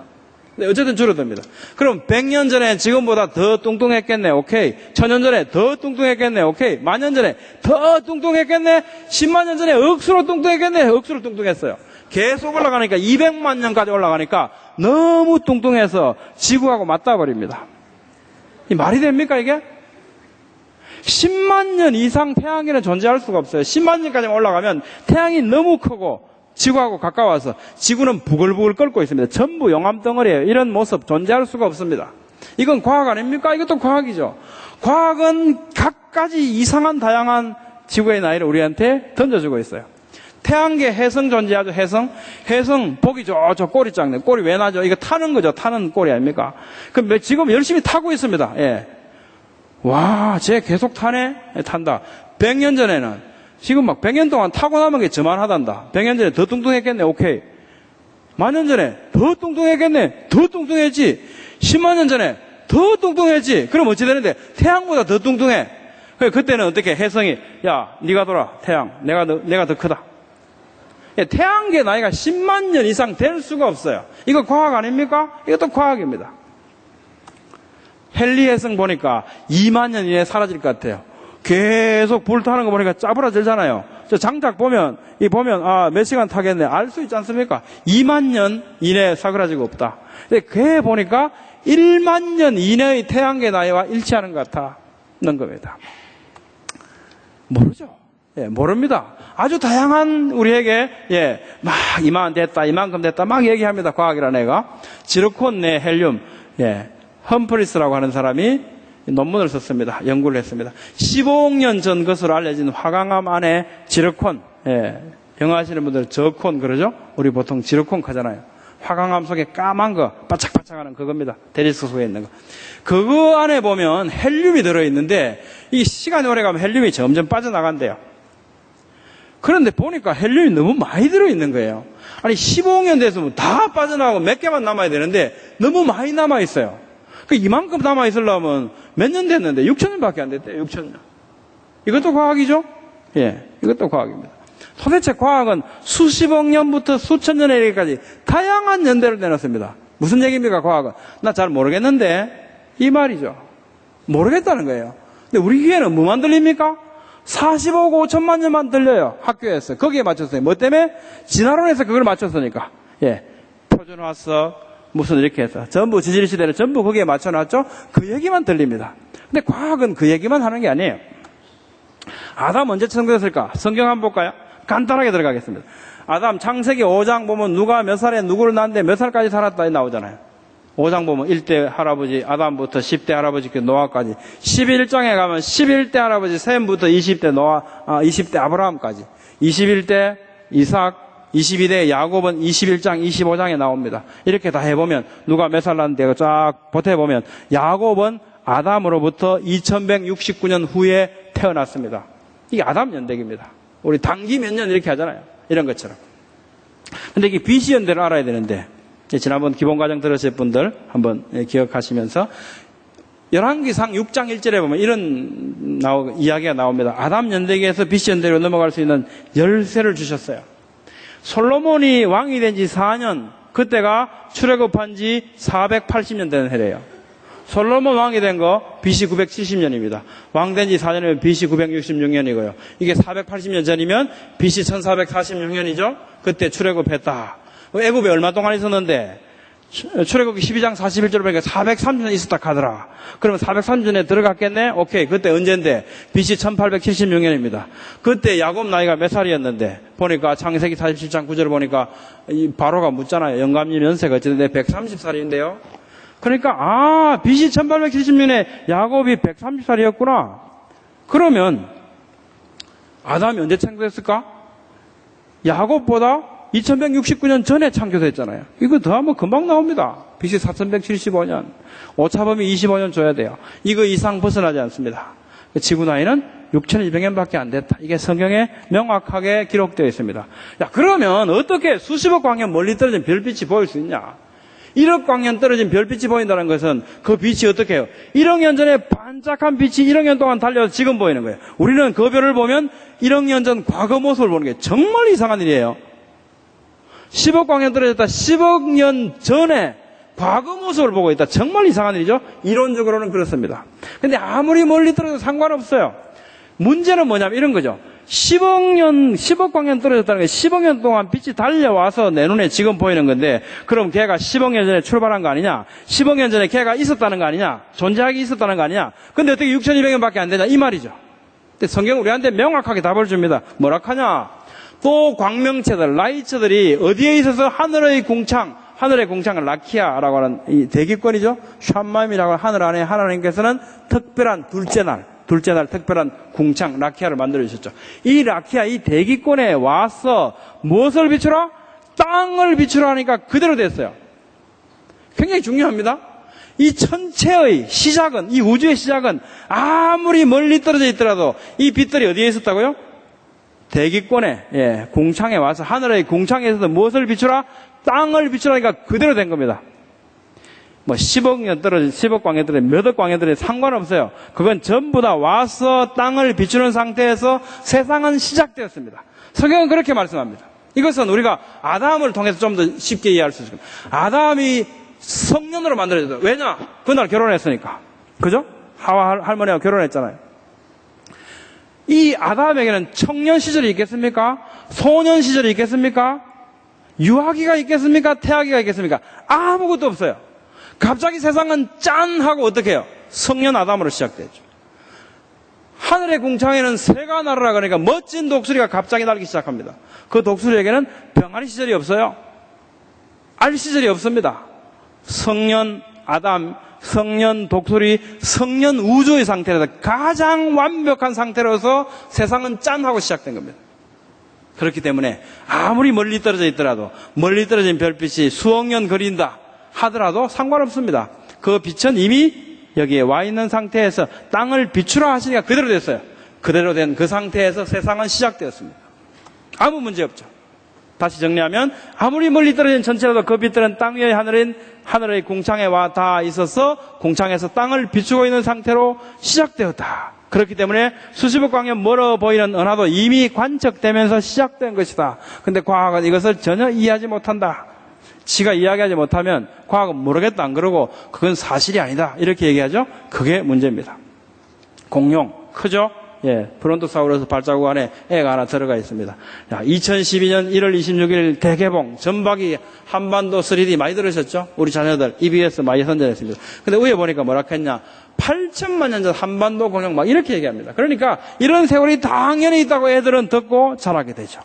네, 어쨌든 줄어듭니다. 그럼 100년 전에 지금보다 더 뚱뚱했겠네. 오케이. 1000년 전에 더 뚱뚱했겠네. 오케이. 만년 전에 더 뚱뚱했겠네. 10만 년 전에 억수로 뚱뚱했겠네. 억수로 뚱뚱했어요. 계속 올라가니까 200만 년까지 올라가니까 너무 뚱뚱해서 지구하고 맞닿아버립니다. 이 말이 됩니까 이게? 10만 년 이상 태양에는 존재할 수가 없어요. 10만 년까지 올라가면 태양이 너무 크고 지구하고 가까워서 지구는 부글부글 끓고 있습니다. 전부 용암덩어리예요. 이런 모습 존재할 수가 없습니다. 이건 과학 아닙니까? 이것도 과학이죠. 과학은 각가지 이상한 다양한 지구의 나이를 우리한테 던져주고 있어요. 태양계 해성 존재하죠. 해성 보기 저 꼬리 작네. 꼬리 왜 나죠? 이거 타는 거죠. 타는 꼬리 아닙니까? 그럼 지금 열심히 타고 있습니다. 와, 쟤 계속 타네? 탄다. 100년 전에는 지금 막 100년 동안 타고 남은 게 저만하단다. 100년 전에 더 뚱뚱했겠네. 오케이. 만년 전에 더 뚱뚱했겠네. 더 뚱뚱했지. 10만 년 전에 더 뚱뚱했지. 그럼 어찌 되는데? 태양보다 더 뚱뚱해. 그때는 어떻게 혜성이, 야, 네가 돌아. 태양. 내가 더 크다. 태양계 나이가 10만 년 이상 될 수가 없어요. 이거 과학 아닙니까? 이것도 과학입니다. 헨리 혜성 보니까 2만 년 이내에 사라질 것 같아요. 계속 불타는 거 보니까 짜부라질잖아요. 저 장작 보면, 몇 시간 타겠네. 알 수 있지 않습니까? 2만 년 이내에 사그라지고 없다. 근데 걔 보니까 1만 년 이내의 태양계 나이와 일치하는 것 같다는 겁니다. 모르죠. 모릅니다. 아주 다양한 우리에게, 막 이만큼 됐다, 막 얘기합니다. 과학이라는 애가. 지르콘 내 헬륨, 험프리스라고 하는 사람이 논문을 썼습니다. 연구를 했습니다. 15억 년 전 것으로 알려진 화강암 안에 지르콘, 영어 하시는 분들 저콘 그러죠? 우리 보통 지르콘 하잖아요. 화강암 속에 까만 거, 바짝바짝하는 그겁니다. 대리석 속에 있는 거. 그거 안에 보면 헬륨이 들어있는데, 이 시간이 오래가면 헬륨이 점점 빠져나간대요. 그런데 보니까 헬륨이 너무 많이 들어있는 거예요. 아니, 15억 년 돼서 다 빠져나가고 몇 개만 남아야 되는데, 너무 많이 남아있어요. 이만큼 남아있으려면 몇 년 됐는데 6천년밖에 안 됐대요. 6천년. 이것도 과학이죠? 이것도 과학입니다. 도대체 과학은 수십억 년부터 수천 년에까지 다양한 연대를 내놨습니다. 무슨 얘기입니까, 과학은? 나 잘 모르겠는데 이 말이죠. 모르겠다는 거예요. 근데 우리 귀에는 뭐만 들립니까? 45억 5천만 년만 들려요. 학교에서. 거기에 맞췄어요. 뭐 때문에? 진화론에서 그걸 맞췄으니까. 표준화석 무슨 이렇게 해서 전부 지질시대를 전부 거기에 맞춰놨죠. 그 얘기만 들립니다. 근데 과학은 그 얘기만 하는 게 아니에요. 아담 언제 창조됐을까? 성경 한번 볼까요? 간단하게 들어가겠습니다. 아담 창세기 5장 보면 누가 몇 살에 누구를 낳았는데 몇 살까지 살았다 나오잖아요. 5장 보면 1대 할아버지 아담부터 10대 할아버지 노아까지, 11장에 가면 11대 할아버지 셈부터 20대 아브라함까지, 21대 이삭, 22대 야곱은 21장, 25장에 나옵니다. 이렇게 다 해보면 누가 몇 살 났는데 쫙 보태보면 야곱은 아담으로부터 2169년 후에 태어났습니다. 이게 아담 연대기입니다. 우리 단기 몇 년 이렇게 하잖아요. 이런 것처럼. 근데 이게 BC 연대를 알아야 되는데, 지난번 기본과정 들으실 분들 한번 기억하시면서 열왕기상 6장 1절에 보면 이런 이야기가 나옵니다. 아담 연대기에서 BC 연대로 넘어갈 수 있는 열쇠를 주셨어요. 솔로몬이 왕이 된 지 4년, 그때가 출애굽한 지 480년 되는 해래요. 솔로몬 왕이 된 거 BC 970년입니다. 왕 된 지 4년이면 BC 966년이고요. 이게 480년 전이면 BC 1446년이죠. 그때 출애굽했다. 애굽에 얼마 동안 있었는데 출애굽기 12장 41절 보니까 430년 있었다 하더라. 그러면 430년에 들어갔겠네? 오케이. 그때 언젠데? BC 1876년입니다. 그때 야곱 나이가 몇 살이었는데? 보니까 창세기 47장 9절을 보니까 이 바로가 묻잖아요. 영감님 연세가 어쨌든 130살인데요. 그러니까 BC 1870년에 야곱이 130살이었구나. 그러면 아담이 언제 창조됐을까? 야곱보다 2169년 전에 창조됐잖아요. 이거 더하면 금방 나옵니다. BC 4175년. 오차범위 25년 줘야 돼요. 이거 이상 벗어나지 않습니다. 지구 나이는 6200년밖에 안 됐다. 이게 성경에 명확하게 기록되어 있습니다. 야, 그러면 어떻게 수십억 광년 멀리 떨어진 별빛이 보일 수 있냐? 1억 광년 떨어진 별빛이 보인다는 것은 그 빛이 어떻게 해요? 1억 년 전에 반짝한 빛이 1억 년 동안 달려서 지금 보이는 거예요. 우리는 그 별을 보면 1억 년 전 과거 모습을 보는 게 정말 이상한 일이에요. 10억 광년 떨어졌다. 10억 년 전에 과거 모습을 보고 있다. 정말 이상한 일이죠. 이론적으로는 그렇습니다. 근데 아무리 멀리 떨어져도 상관없어요. 문제는 뭐냐면 이런 거죠. 10억 광년 떨어졌다는 게 10억 년 동안 빛이 달려와서 내 눈에 지금 보이는 건데, 그럼 걔가 10억 년 전에 출발한 거 아니냐? 10억 년 전에 걔가 있었다는 거 아니냐? 존재하기 있었다는 거 아니냐? 근데 어떻게 6200년밖에 안 되냐? 이 말이죠. 근데 성경은 우리한테 명확하게 답을 줍니다. 뭐라 하냐? 또 광명체들, 라이처들이 어디에 있어서 하늘의 공창을 라키아라고 하는 이 대기권이죠. 샴마임이라고 하는 하늘 안에 하나님께서는 특별한 둘째 날 특별한 궁창 라키아를 만들어 주셨죠. 이 라키아, 이 대기권에 와서 무엇을 비추라? 땅을 비추라 하니까 그대로 됐어요. 굉장히 중요합니다. 이 천체의 시작은, 이 우주의 시작은 아무리 멀리 떨어져 있더라도 이 빛들이 어디에 있었다고요? 대기권에, 공창에 와서 하늘의 공창에서 무엇을 비추라? 땅을 비추라니까 그대로 된 겁니다. 뭐 10억 년 떨어진 10억 광년 떨어진 몇 억 광년 떨어진 상관없어요. 그건 전부 다 와서 땅을 비추는 상태에서 세상은 시작되었습니다. 성경은 그렇게 말씀합니다. 이것은 우리가 아담을 통해서 좀 더 쉽게 이해할 수 있습니다. 아담이 성년으로 만들어졌어요. 왜냐? 그날 결혼했으니까. 그죠? 하와 할머니하고 결혼했잖아요. 이 아담에게는 청년 시절이 있겠습니까? 소년 시절이 있겠습니까? 유아기가 있겠습니까? 태아기가 있겠습니까? 아무것도 없어요. 갑자기 세상은 짠 하고 어떻게 해요? 성년 아담으로 시작되죠. 하늘의 궁창에는 새가 날아라 그러니까 멋진 독수리가 갑자기 날기 시작합니다. 그 독수리에게는 병아리 시절이 없어요. 알 시절이 없습니다. 성년 아담, 성년 독수리, 성년 우주의 상태라서 가장 완벽한 상태로서 세상은 짠 하고 시작된 겁니다. 그렇기 때문에 아무리 멀리 떨어져 있더라도 멀리 떨어진 별빛이 수억 년 거린다 하더라도 상관없습니다. 그 빛은 이미 여기에 와 있는 상태에서 땅을 비추라 하시니까 그대로 됐어요. 그대로 된 그 상태에서 세상은 시작되었습니다. 아무 문제 없죠. 다시 정리하면 아무리 멀리 떨어진 천체라도 그 빛들은 땅 위의 하늘의 궁창에 와 닿아 있어서 궁창에서 땅을 비추고 있는 상태로 시작되었다. 그렇기 때문에 수십억 광년 멀어 보이는 은하도 이미 관측되면서 시작된 것이다. 근데 과학은 이것을 전혀 이해하지 못한다. 지가 이야기하지 못하면 과학은 모르겠다 안 그러고 그건 사실이 아니다 이렇게 얘기하죠. 그게 문제입니다. 공룡 크죠? 예, 브론토사우루스 발자국 안에 애가 하나 들어가 있습니다. 2012년 1월 26일 대개봉 전박이 한반도 3D 많이 들으셨죠? 우리 자녀들 EBS 많이 선전했습니다. 근데 위에 보니까 뭐라 했냐? 8천만 년 전 한반도 공룡 막 이렇게 얘기합니다. 그러니까 이런 세월이 당연히 있다고 애들은 듣고 자라게 되죠.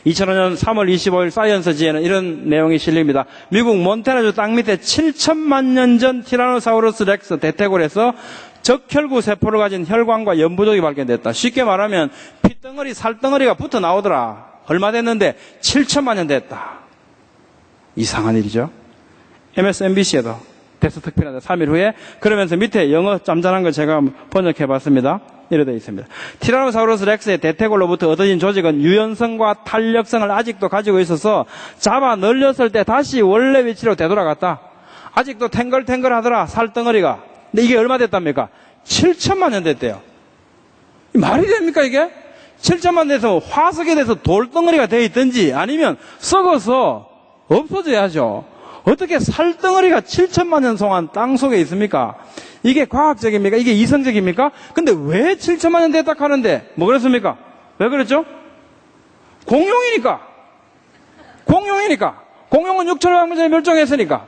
2005년 3월 25일 사이언스지에는 이런 내용이 실립니다. 미국 몬태나주 땅 밑에 7천만 년 전 티라노사우루스 렉스 대퇴골에서 적혈구 세포를 가진 혈관과 연부족이 발견됐다. 쉽게 말하면 피덩어리, 살덩어리가 붙어 나오더라. 얼마 됐는데 7천만 년 됐다. 이상한 일이죠. MSNBC에도 대서특필한다. 3일 후에 그러면서 밑에 영어 짬짬한 걸 제가 번역해봤습니다. 이래 되어 있습니다. 티라노사우루스 렉스의 대퇴골로부터 얻어진 조직은 유연성과 탄력성을 아직도 가지고 있어서 잡아 늘렸을 때 다시 원래 위치로 되돌아갔다. 아직도 탱글탱글하더라. 살덩어리가. 근데 이게 얼마 됐답니까? 7천만 년 됐대요. 말이 됩니까 이게? 7천만 년 돼서 화석에 대해서 돌덩어리가 되어 있든지 아니면 썩어서 없어져야죠. 어떻게 살덩어리가 7천만 년 동안 땅 속에 있습니까? 이게 과학적입니까? 이게 이성적입니까? 근데 왜 7천만 년 됐다 하는데 뭐 그랬습니까? 왜 그랬죠? 공룡이니까. 공룡은 6천만 년 전에 멸종했으니까.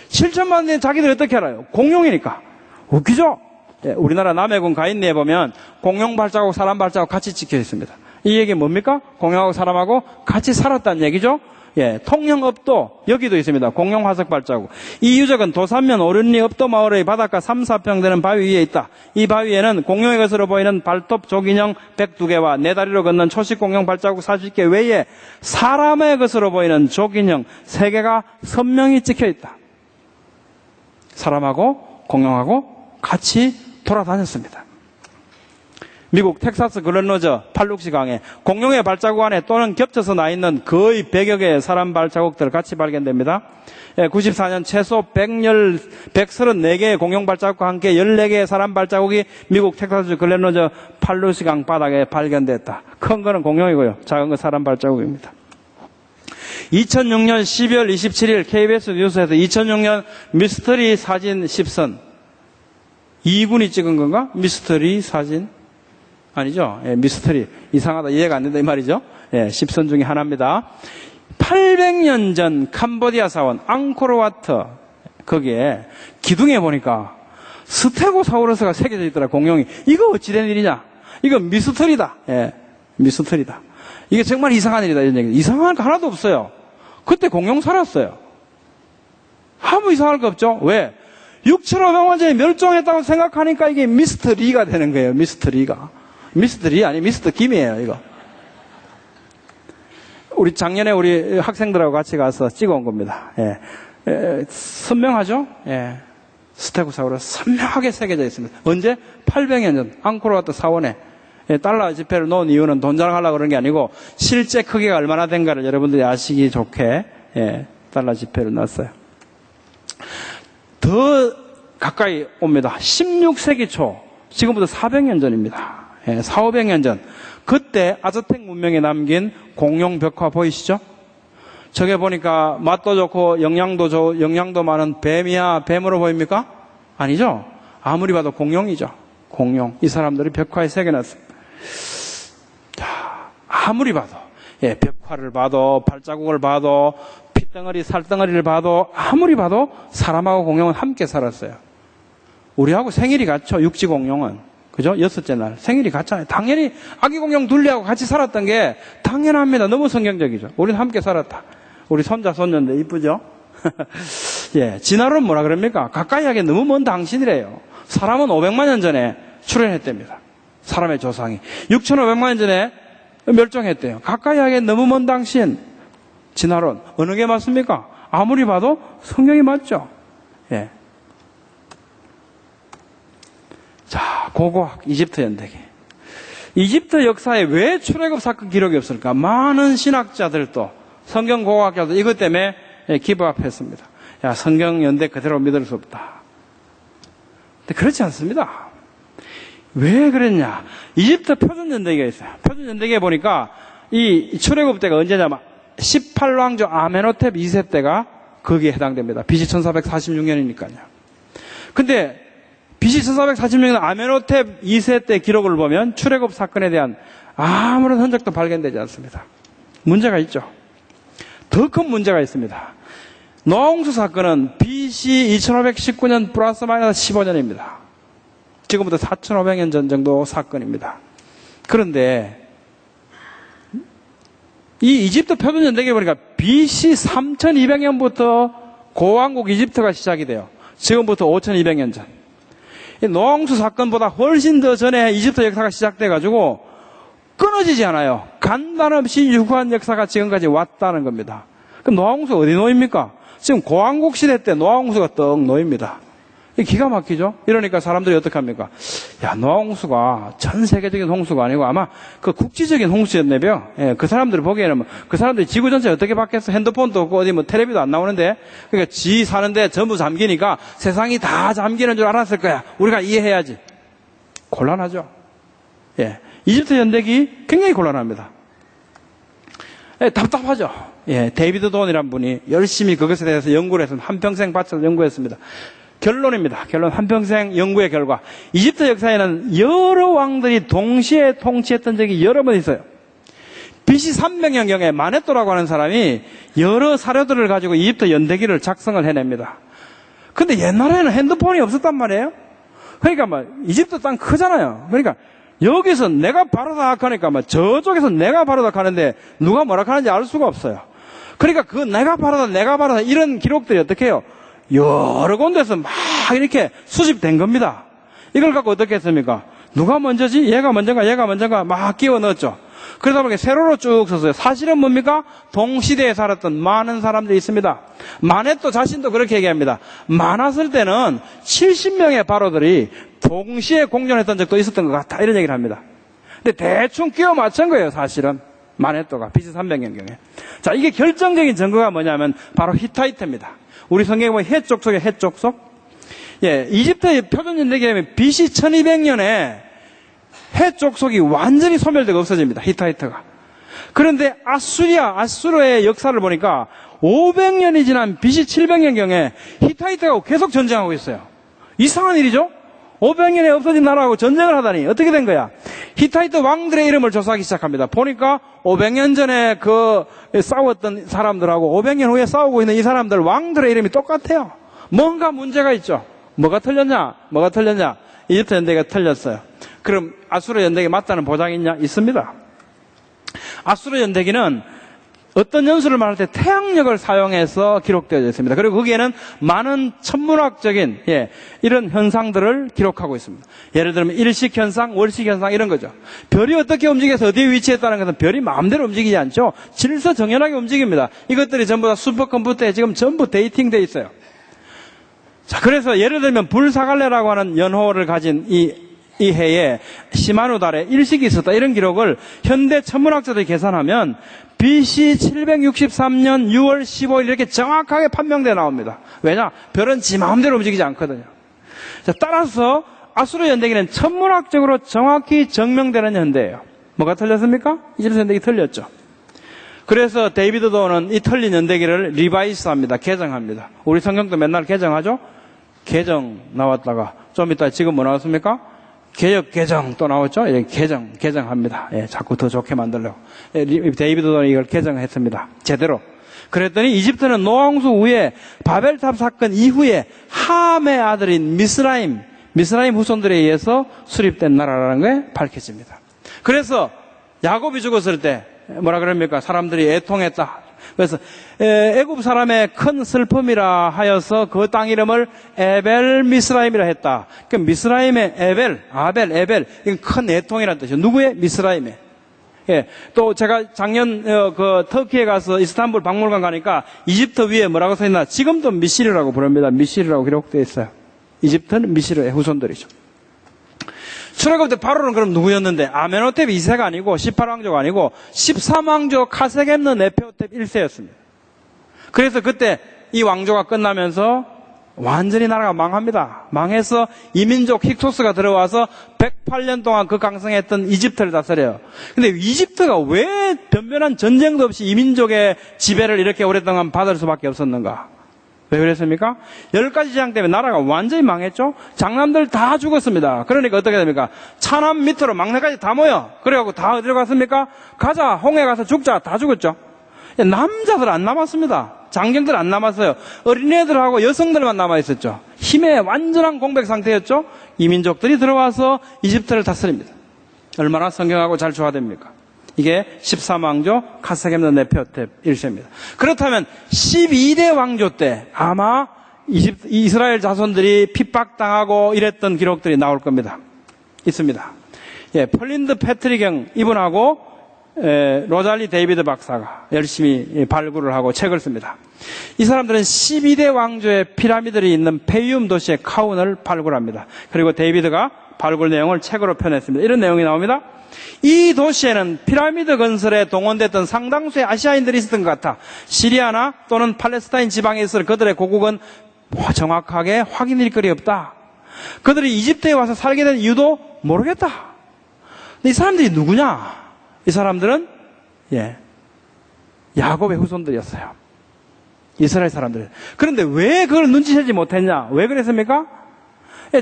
7천만 년 자기들 어떻게 알아요? 공룡이니까. 웃기죠? 예, 우리나라 남해군 가인리에 보면 공룡 발자국, 사람 발자국 같이 찍혀 있습니다. 이 얘기 뭡니까? 공룡하고 사람하고 같이 살았다는 얘기죠? 예, 통영읍도 여기도 있습니다. 공룡 화석 발자국. 이 유적은 도산면 오륜리 읍도 마을의 바닷가 3, 4평 되는 바위 위에 있다. 이 바위에는 공룡의 것으로 보이는 발톱 조기형 102개와 네 다리로 걷는 초식 공룡 발자국 40개 외에 사람의 것으로 보이는 조기형 3개가 선명히 찍혀 있다. 사람하고 공룡하고 같이 돌아다녔습니다. 미국 텍사스 글렌로저 팔룩시 강에 공룡의 발자국 안에 또는 겹쳐서 나 있는 거의 100여 개의 사람 발자국들 같이 발견됩니다. 94년 최소 134개의 공룡 발자국과 함께 14개의 사람 발자국이 미국 텍사스 글렌로저 팔룩시 강 바닥에 발견됐다. 큰 거는 공룡이고요. 작은 거 사람 발자국입니다. 2006년 12월 27일 KBS 뉴스에서 2006년 미스터리 사진 10선 2군이 찍은 건가? 미스터리 사진? 아니죠. 예, 미스터리. 이상하다. 이해가 안 된다. 이 말이죠. 예, 10선 중에 하나입니다. 800년 전 캄보디아 사원 앙코르와트 거기에 기둥에 보니까 스테고사우루스가 새겨져 있더라. 공룡이. 이거 어찌된 일이냐? 이거 미스터리다. 예, 미스터리다. 이게 정말 이상한 일이다. 이런 얘기. 이상한 거 하나도 없어요. 그때 공룡 살았어요. 아무 이상할 거 없죠. 왜? 6,500만 전에 멸종했다고 생각하니까 이게 미스터리가 되는 거예요. 미스터리가. 미스터리 아니 미스터 김이에요. 이거. 우리 작년에 우리 학생들하고 같이 가서 찍어온 겁니다. 예. 선명하죠? 예. 스테고사우루스 선명하게 새겨져 있습니다. 언제? 800년 전 앙코르와트 사원에 달러 지폐를 놓은 이유는 돈 자랑하려고 그런 게 아니고 실제 크기가 얼마나 된가를 여러분들이 아시기 좋게 달러 지폐를 놨어요. 더 가까이 옵니다. 16세기 초, 지금부터 400년 전입니다. 400~500년 전. 그때 아즈텍 문명에 남긴 공룡 벽화 보이시죠? 저게 보니까 맛도 좋고 영양도 많은 뱀이야, 뱀으로 보입니까? 아니죠? 아무리 봐도 공룡이죠. 공룡. 이 사람들이 벽화에 새겨놨습니다. 자, 아무리 봐도, 벽화를 봐도, 발자국을 봐도, 핏덩어리, 살덩어리를 봐도, 아무리 봐도 사람하고 공룡은 함께 살았어요. 우리하고 생일이 같죠, 육지 공룡은. 그죠? 6째 날. 생일이 같잖아요. 당연히 아기 공룡 둘리하고 같이 살았던 게 당연합니다. 너무 성경적이죠. 우리는 함께 살았다. 우리 손자, 손녀인데 이쁘죠? 진화론은 뭐라 그럽니까? 가까이 하기엔 너무 먼 당신이래요. 사람은 500만 년 전에 출현했답니다. 사람의 조상이. 6,500만 년 전에 멸종했대요. 가까이 하기엔 너무 먼 당신. 진화론. 어느 게 맞습니까? 아무리 봐도 성경이 맞죠? 자, 고고학, 이집트 연대기. 이집트 역사에 왜 출애굽 사건 기록이 없을까? 많은 신학자들도, 성경 고고학자들도 이것 때문에 기부합했습니다. 야, 성경 연대 그대로 믿을 수 없다. 근데 그렇지 않습니다. 왜 그랬냐? 이집트 표준 연대기가 있어요. 표준 연대기에 보니까 이 출애굽 때가 언제냐면 18왕조 아멘호텝 2세 때가 거기에 해당됩니다. BC 1446년이니까요. 근데 BC 1446년 아멘호텝 2세 때 기록을 보면 출애굽 사건에 대한 아무런 흔적도 발견되지 않습니다. 문제가 있죠. 더 큰 문제가 있습니다. 노아홍수 사건은 BC 2519년 플러스 마이너스 15년입니다. 지금부터 4500년 전 정도 사건입니다. 그런데 이 이집트 표준 연대기에 보니까 BC 3200년부터 고왕국 이집트가 시작이 돼요. 지금부터 5200년 전. 노아홍수 사건보다 훨씬 더 전에 이집트 역사가 시작돼가지고 끊어지지 않아요. 간단없이 유구한 역사가 지금까지 왔다는 겁니다. 그럼 노아홍수 어디 놓입니까? 지금 고왕국 시대 때 노아홍수가 떡 놓입니다. 기가 막히죠? 이러니까 사람들이 어떻게 합니까? 야, 노아홍수가 전 세계적인 홍수가 아니고 아마 그 국지적인 홍수였네요. 그 사람들이 보기에는 그 사람들이 지구 전체 어떻게 바뀌었어? 핸드폰도 없고 어디 텔레비도 안 나오는데 그러니까 지 사는데 전부 잠기니까 세상이 다 잠기는 줄 알았을 거야. 우리가 이해해야지. 곤란하죠? 이집트 연대기 굉장히 곤란합니다. 답답하죠? 데이비드 돈이란 분이 열심히 그것에 대해서 연구를 해서 한평생 바쳐서 연구했습니다. 결론입니다. 결론 한평생 연구의 결과 이집트 역사에는 여러 왕들이 동시에 통치했던 적이 여러 번 있어요. BC 300년경에 마네토라고 하는 사람이 여러 사료들을 가지고 이집트 연대기를 작성을 해냅니다. 근데 옛날에는 핸드폰이 없었단 말이에요. 그러니까 이집트 땅 크잖아요. 그러니까 여기서 내가 바로다 하니까 저쪽에서 내가 바로다 하는데 누가 뭐라 하는지 알 수가 없어요. 그러니까 그 내가 바로다 이런 기록들이 어떻게 해요? 여러 군데서 막 이렇게 수집된 겁니다. 이걸 갖고 어떻게 했습니까? 누가 먼저지? 얘가 먼저가 막 끼워 넣었죠. 그러다 보니까 세로로 쭉 썼어요. 사실은 뭡니까? 동시대에 살았던 많은 사람들이 있습니다. 마네토 자신도 그렇게 얘기합니다. 많았을 때는 70명의 바로들이 동시에 공존했던 적도 있었던 것 같다. 이런 얘기를 합니다. 근데 대충 끼워 맞춘 거예요, 사실은. 마네토가 BC 300년경에. 자, 이게 결정적인 증거가 뭐냐면 바로 히타이트입니다. 우리 성경에 보면 해족속의 해족속. 이집트의 표준 연대기에 보면 BC 1200년에 해족속이 완전히 소멸되고 없어집니다. 히타이트가. 그런데 아수르의 역사를 보니까 500년이 지난 BC 700년경에 히타이트하고 계속 전쟁하고 있어요. 이상한 일이죠? 500년에 없어진 나라하고 전쟁을 하다니 어떻게 된 거야? 히타이트 왕들의 이름을 조사하기 시작합니다. 보니까 500년 전에 싸웠던 사람들하고 500년 후에 싸우고 있는 이 사람들 왕들의 이름이 똑같아요. 뭔가 문제가 있죠. 뭐가 틀렸냐? 이집트 연대기가 틀렸어요. 그럼 아수르 연대기 맞다는 보장이 있냐? 있습니다. 아수르 연대기는 어떤 연수를 말할 때 태양력을 사용해서 기록되어 있습니다. 그리고 거기에는 많은 천문학적인 이런 현상들을 기록하고 있습니다. 예를 들면 일식 현상, 월식 현상 이런 거죠. 별이 어떻게 움직여서 어디에 위치했다는 것은 별이 마음대로 움직이지 않죠. 질서정연하게 움직입니다. 이것들이 전부 다 슈퍼컴퓨터에 지금 전부 데이팅되어 있어요. 자, 그래서 예를 들면 불사갈레라고 하는 연호를 가진 이 이 해에 시마누 달에 일식이 있었다. 이런 기록을 현대 천문학자들이 계산하면 BC 763년 6월 15일 이렇게 정확하게 판명되어 나옵니다. 왜냐? 별은 지 마음대로 움직이지 않거든요. 자, 따라서 아수르 연대기는 천문학적으로 정확히 증명되는 연대예요. 뭐가 틀렸습니까? 이집트 연대기 틀렸죠. 그래서 데이비드 도어는 이 틀린 연대기를 리바이스합니다. 개정합니다. 우리 성경도 맨날 개정하죠? 개정 나왔다가 좀 이따 지금 뭐 나왔습니까? 개역 개정 또 나왔죠? 예, 개정합니다. 예, 자꾸 더 좋게 만들려고. 예, 데이비드 도어는 이걸 개정했습니다. 제대로. 그랬더니 이집트는 노아홍수 후에 바벨탑 사건 이후에 함의 아들인 미스라임 후손들에 의해서 수립된 나라라는 게 밝혀집니다. 그래서 야곱이 죽었을 때 뭐라 그럽니까? 사람들이 애통했다. 그래서 애굽 사람의 큰 슬픔이라 하여서 그 땅 이름을 에벨 미스라임이라 했다. 그 미스라임의 에벨 이건 큰 애통이라는 뜻이죠. 누구의? 미스라임의. 예. 또 제가 작년 그 터키에 가서 이스탄불 박물관 가니까 이집트 위에 뭐라고 써 있나? 지금도 미시르라고 부릅니다. 미시르라고 기록되어 있어요. 이집트는 미시르의 후손들이죠. 출애굽 때 바로는 그럼 누구였는데? 아메노텝 2세가 아니고 18왕조가 아니고 13왕조 카세겜느 네페오텝 1세였습니다. 그래서 그때 이 왕조가 끝나면서 완전히 나라가 망합니다. 망해서 이민족 힉토스가 들어와서 108년 동안 그 강성했던 이집트를 다스려요. 근데 이집트가 왜 변변한 전쟁도 없이 이민족의 지배를 이렇게 오랫동안 받을 수밖에 없었는가? 왜 그랬습니까? 10가지 재앙 때문에 나라가 완전히 망했죠? 장남들 다 죽었습니다. 그러니까 어떻게 됩니까? 차남 밑으로 막내까지 다 모여. 그래갖고 다 어디로 갔습니까? 가자, 홍해 가서 죽자. 다 죽었죠? 남자들 안 남았습니다. 장정들 안 남았어요. 어린애들하고 여성들만 남아있었죠. 힘의 완전한 공백 상태였죠? 이민족들이 들어와서 이집트를 다스립니다. 얼마나 성경하고 잘 조화됩니까? 이게 13왕조 카세겜느 네페오텝 1세입니다. 그렇다면 12대 왕조 때 아마 이스라엘 자손들이 핍박당하고 이랬던 기록들이 나올 겁니다. 있습니다. 예, 폴린드 패트리경 이분하고 로잘리 데이비드 박사가 열심히 발굴을 하고 책을 씁니다. 이 사람들은 12대 왕조의 피라미드들이 있는 페이움 도시의 카운을 발굴합니다. 그리고 데이비드가 발굴 내용을 책으로 펴냈습니다. 이런 내용이 나옵니다. 이 도시에는 피라미드 건설에 동원됐던 상당수의 아시아인들이 있었던 것 같아. 시리아나 또는 팔레스타인 지방에 있을 그들의 고국은 정확하게 확인일 거리 없다. 그들이 이집트에 와서 살게 된 이유도 모르겠다. 근데 이 사람들이 누구냐? 이 사람들은 야곱의 후손들이었어요. 이스라엘 사람들. 그런데 왜 그걸 눈치채지 못했냐? 왜 그랬습니까?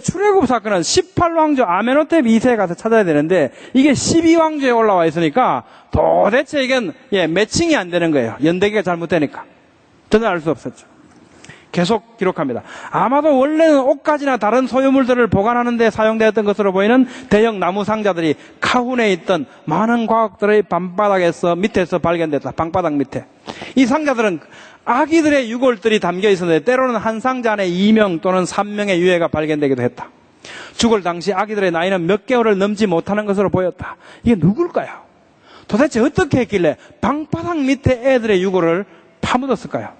출애굽 사건은 18왕조 아메노텝 2세에 가서 찾아야 되는데 이게 12왕조에 올라와 있으니까 도대체 이건 매칭이 안 되는 거예요. 연대기가 잘못되니까. 전혀 알 수 없었죠. 계속 기록합니다. 아마도 원래는 옷가지나 다른 소유물들을 보관하는 데 사용되었던 것으로 보이는 대형 나무 상자들이 카훈에 있던 많은 과학들의 방바닥에서 밑에서 발견됐다. 방바닥 밑에. 이 상자들은 아기들의 유골들이 담겨 있었는데 때로는 한 상자 안에 2명 또는 3명의 유해가 발견되기도 했다. 죽을 당시 아기들의 나이는 몇 개월을 넘지 못하는 것으로 보였다. 이게 누굴까요? 도대체 어떻게 했길래 방바닥 밑에 애들의 유골을 파묻었을까요?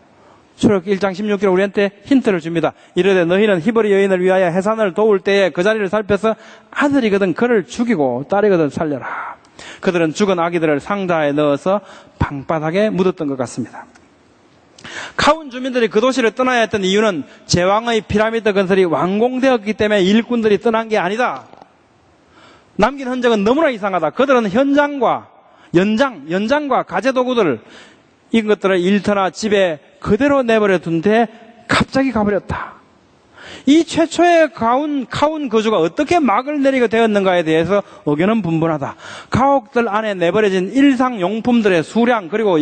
출애굽기 1장 16절 우리한테 힌트를 줍니다. 이르되 너희는 히브리 여인을 위하여 해산을 도울 때에 그 자리를 살펴서 아들이거든 그를 죽이고 딸이거든 살려라. 그들은 죽은 아기들을 상자에 넣어서 방바닥에 묻었던 것 같습니다. 카운 주민들이 그 도시를 떠나야 했던 이유는 제왕의 피라미드 건설이 완공되었기 때문에 일꾼들이 떠난 게 아니다. 남긴 흔적은 너무나 이상하다. 그들은 연장과 가재도구들 이것들을 일터나 집에 그대로 내버려 둔 뒤에 갑자기 가버렸다. 이 최초의 카운 거주가 어떻게 막을 내리게 되었는가에 대해서 의견은 분분하다. 가옥들 안에 내버려진 일상용품들의 수량 그리고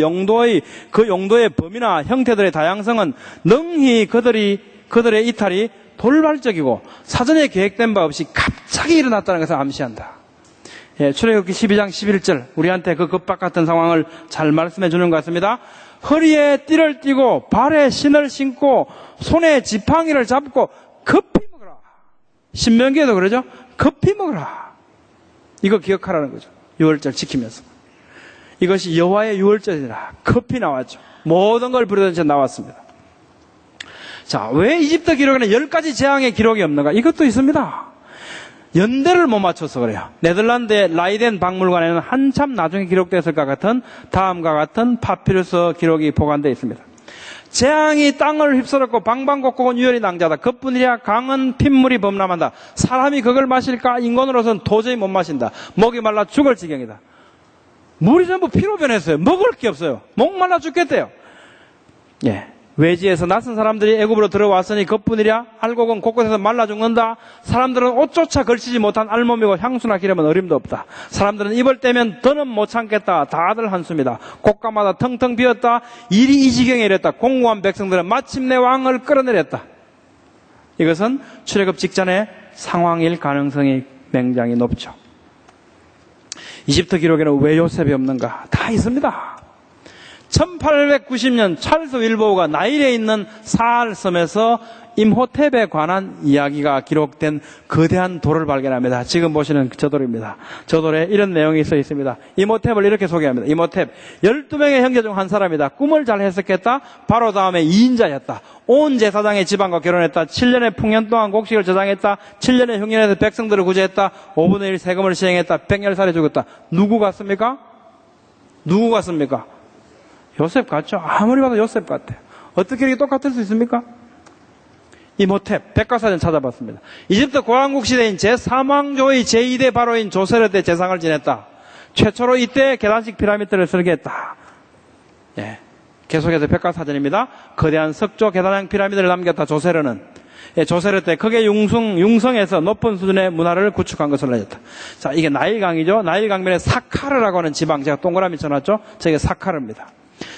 그 용도의 범위나 형태들의 다양성은 능히 그들의 이탈이 돌발적이고 사전에 계획된 바 없이 갑자기 일어났다는 것을 암시한다. 출애굽기 12장 11절 우리한테 그 급박 같은 상황을 잘 말씀해 주는 것 같습니다. 허리에 띠를 띠고 발에 신을 신고 손에 지팡이를 잡고 급히 먹어라. 신명기에도 그러죠. 급히 먹어라. 이거 기억하라는 거죠. 유월절 지키면서. 이것이 여호와의 유월절이라 급히 나왔죠. 모든 걸 부르던 채 나왔습니다. 자, 왜 이집트 기록에는 10가지 재앙의 기록이 없는가? 이것도 있습니다. 연대를 못 맞춰서 그래요. 네덜란드의 라이덴 박물관에는 한참 나중에 기록됐을 것 같은 다음과 같은 파피루스 기록이 보관되어 있습니다. 재앙이 땅을 휩쓸었고 방방곡곡은 유혈이 낭자하다. 그뿐이라 강은 핏물이 범람한다. 사람이 그걸 마실까? 인간으로서는 도저히 못 마신다. 목이 말라 죽을 지경이다. 물이 전부 피로 변했어요. 먹을 게 없어요. 목말라 죽겠대요. 예. 외지에서 낯선 사람들이 애굽으로 들어왔으니 그뿐이랴 알곡은 곳곳에서 말라 죽는다. 사람들은 옷조차 걸치지 못한 알몸이고 향수나 기름은 어림도 없다. 사람들은 입을 떼면 더는 못 참겠다. 다들 한숨이다. 곳간마다 텅텅 비었다. 일이 이 지경에 이랬다. 공고한 백성들은 마침내 왕을 끌어내렸다. 이것은 출애굽 직전의 상황일 가능성이 굉장히 높죠. 이집트 기록에는 왜 요셉이 없는가? 다 있습니다. 1890년 찰스 윌보우가 나일에 있는 사할 섬에서 임호텝에 관한 이야기가 기록된 거대한 돌을 발견합니다. 지금 보시는 저 돌입니다. 저 돌에 이런 내용이 써 있습니다. 임호텝을 이렇게 소개합니다. 임호텝 12명의 형제 중 한 사람이다. 꿈을 잘 해석했다. 바로 다음에 2인자였다. 온 제사장의 집안과 결혼했다. 7년의 풍년 동안 곡식을 저장했다. 7년의 흉년에서 백성들을 구제했다. 5분의 1 세금을 시행했다. 100열살에 죽었다. 누구 같습니까? 누구 같습니까? 요셉 같죠? 아무리 봐도 요셉 같아요. 어떻게 이렇게 똑같을 수 있습니까? 임호텝, 백과사전 찾아봤습니다. 이집트 고왕국 시대인 제3왕조의 제2대 바로인 조세르 때 재상을 지냈다. 최초로 이때 계단식 피라미드를 설계했다. 예. 계속해서 백과사전입니다. 거대한 석조 계단형 피라미드를 남겼다. 조세르는. 예, 조세르 때 크게 융성해서 높은 수준의 문화를 구축한 것을 알렸다. 자, 이게 나일강이죠. 나일강변에 사카르라고 하는 지방, 제가 동그라미 쳐놨죠. 저게 사카르입니다.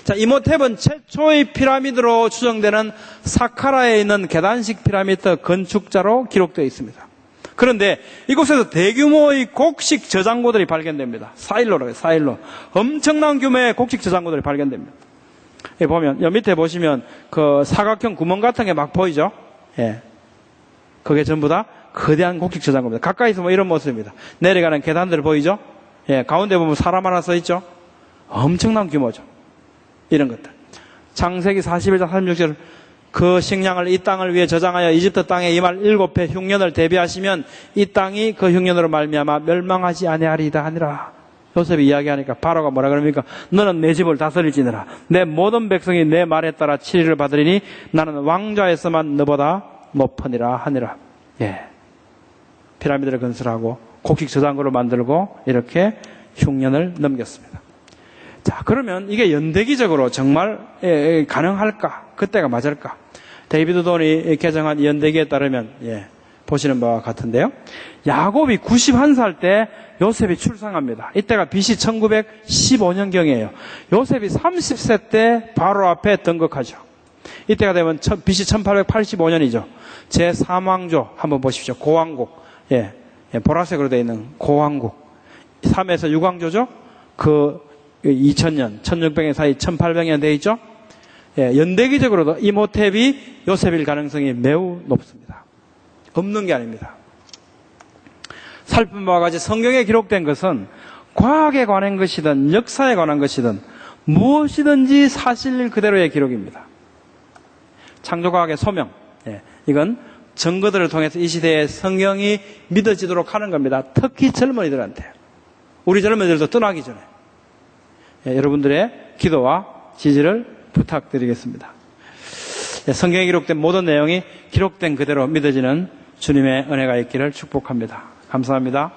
자, 임호텝은 최초의 피라미드로 추정되는 사카라에 있는 계단식 피라미드 건축자로 기록되어 있습니다. 그런데 이곳에서 대규모의 곡식 저장고들이 발견됩니다. 사일로라고요, 사일로. 엄청난 규모의 곡식 저장고들이 발견됩니다. 여기 보면, 여기 밑에 보시면 그 사각형 구멍 같은 게 막 보이죠? 예. 그게 전부 다 거대한 곡식 저장고입니다. 가까이서 뭐 이런 모습입니다. 내려가는 계단들 보이죠? 예. 가운데 보면 사람 하나 써 있죠? 엄청난 규모죠. 이런 것들. 창세기 41장 36절 그 식량을 이 땅을 위해 저장하여 이집트 땅에 임할 7배 흉년을 대비하시면 이 땅이 그 흉년으로 말미암아 멸망하지 아니하리이다 하니라. 요셉이 이야기하니까 바로가 뭐라 그럽니까? 너는 내 집을 다스릴지니라. 내 모든 백성이 내 말에 따라 치리를 받으리니 나는 왕좌에서만 너보다 높으니라 하니라. 예. 피라미드를 건설하고 곡식 저장고를 만들고 이렇게 흉년을 넘겼습니다. 자, 그러면 이게 연대기적으로 정말 가능할까? 그때가 맞을까? 데이비드 돈이 개정한 연대기에 따르면 보시는 바와 같은데요. 야곱이 91살 때 요셉이 출생합니다. 이때가 BC 1915년경이에요. 요셉이 30세 때 바로 앞에 등극하죠. 이때가 되면 BC 1885년이죠. 제3왕조 한번 보십시오. 고왕국. 보라색으로 되어 있는 고왕국. 3에서 6왕조죠. 그 2000년, 1600년 사이 1800년 되어 있죠? 연대기적으로도 임호텝이 요셉일 가능성이 매우 높습니다. 없는 게 아닙니다. 살핀 바와 같이 성경에 기록된 것은 과학에 관한 것이든 역사에 관한 것이든 무엇이든지 사실 그대로의 기록입니다. 창조과학의 소명, 이건 증거들을 통해서 이 시대에 성경이 믿어지도록 하는 겁니다. 특히 젊은이들한테. 우리 젊은이들도 떠나기 전에. 여러분들의 기도와 지지를 부탁드리겠습니다. 성경에 기록된 모든 내용이 기록된 그대로 믿어지는 주님의 은혜가 있기를 축복합니다. 감사합니다.